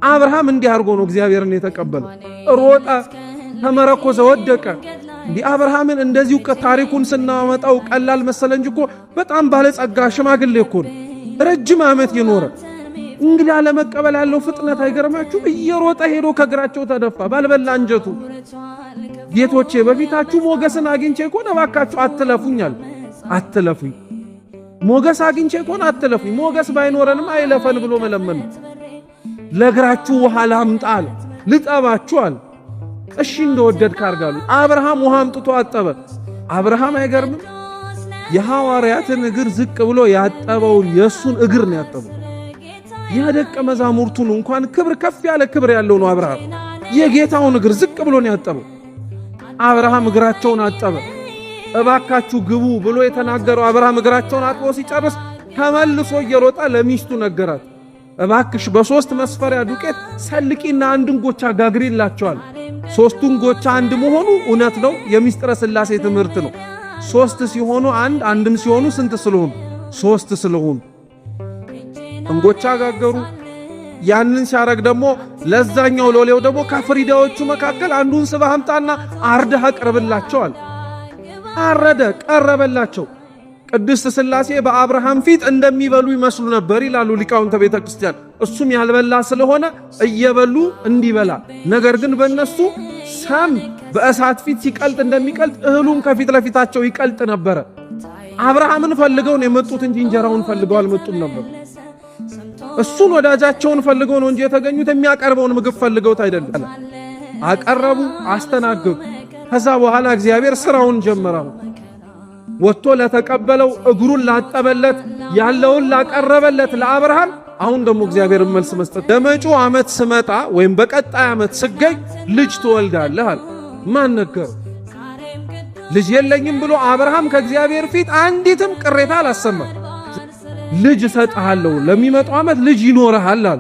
አብርሃም እንዲህ አድርጎ ነው እግዚአብሔርን የተቀበለው። ሮጠ፣ ተመረኮዘ፣ ወደቀ። እንዲህ አብርሃምን እንደዚሁ ታሪኩን ስናመጣው ቀላል መሰለ እንጂ እኮ በጣም ባለጸጋ ሽማግሌ እኮ ነው፣ ረጅም ዓመት የኖረ። እንግዳ ለመቀበል ያለው ፍጥነት አይገርማችሁ? እየሮጠ ሄዶ ከግራቸው ተደፋ ባልበላ አንጀቱ። ጌቶቼ በፊታችሁ ሞገስን አግኝቼ ከሆነ እባካችሁ አትለፉኛል፣ አትለፉኝ። ሞገስ አግኝቼ ከሆነ አትለፉኝ። ሞገስ ባይኖረንም አይለፈን ብሎ መለመን። ለግራችሁ ውሃ ላምጣል ልጠባችኋል። እሺ እንደወደድክ አርጋሉ። አብርሃም ውሃ አምጥቶ አጠበ። አብርሃም አይገርምም? የሐዋርያትን እግር ዝቅ ብሎ ያጠበውን የሱን እግር ነው ያጠበው። የደቀ መዛሙርቱን እንኳን ክብር ከፍ ያለ ክብር ያለው ነው አብርሃም። የጌታውን እግር ዝቅ ብሎ ነው ያጠበው። አብርሃም እግራቸውን አጠበ። እባካችሁ ግቡ ብሎ የተናገረው አብርሃም እግራቸውን አጥቦ ሲጨርስ ተመልሶ እየሮጣ ለሚስቱ ነገራት። እባክሽ በሶስት መስፈሪያ ዱቄት ሰልቂና አንድን ጎቻ ጋግሪላቸዋል። ሶስቱን ጎቻ አንድ መሆኑ እውነት ነው፣ የምስጢረ ሥላሴ ትምህርት ነው። ሶስት ሲሆኑ አንድ፣ አንድም ሲሆኑ ስንት ስለሆኑ? ሶስት ስለሆኑ እንጎቻ ጋገሩ። ያንን ሲያረግ ደግሞ ለዛኛው ሎሌው ደግሞ ከፍሪዳዎቹ መካከል አንዱን ስበህ አምጣና አርደህ አቅርብላቸዋል። አረደ፣ ቀረበላቸው። ቅድስት ሥላሴ በአብርሃም ፊት እንደሚበሉ ይመስሉ ነበር ይላሉ ሊቃውንተ ቤተ ክርስቲያን። እሱም ያልበላ ስለሆነ እየበሉ እንዲበላ፣ ነገር ግን በእነሱ ሰም በእሳት ፊት ሲቀልጥ እንደሚቀልጥ እህሉም ከፊት ለፊታቸው ይቀልጥ ነበረ። አብርሃምን ፈልገው ነው የመጡት እንጂ እንጀራውን ፈልገው አልመጡም ነበር። እሱን ወዳጃቸውን ፈልገው ነው እንጂ የተገኙት የሚያቀርበውን ምግብ ፈልገውት አይደለም። አቀረቡ፣ አስተናገዱ። ከዛ በኋላ እግዚአብሔር ስራውን ጀመረው። ወጥቶ ለተቀበለው እግሩን ላጠበለት ያለውን ላቀረበለት ለአብርሃም አሁን ደግሞ እግዚአብሔር መልስ መስጠት። ለመጪው ዓመት ስመጣ ወይም በቀጣይ ዓመት ስገኝ ልጅ ትወልዳለህ አለ። ማን ነገረው? ልጅ የለኝም ብሎ አብርሃም ከእግዚአብሔር ፊት አንዲትም ቅሬታ አላሰማም። ልጅ እሰጥሃለሁ፣ ለሚመጣው ዓመት ልጅ ይኖርሃል አለ።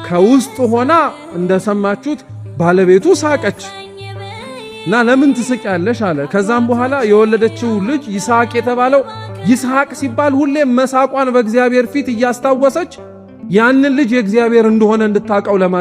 ከውስጥ ሆና እንደሰማችሁት ባለቤቱ ሳቀች እና ለምን ትስቂያለሽ አለ። ከዛም በኋላ የወለደችው ልጅ ይስሐቅ የተባለው ይስሐቅ ሲባል ሁሌም መሳቋን በእግዚአብሔር ፊት እያስታወሰች ያንን ልጅ የእግዚአብሔር እንደሆነ እንድታቀው ለማድረግ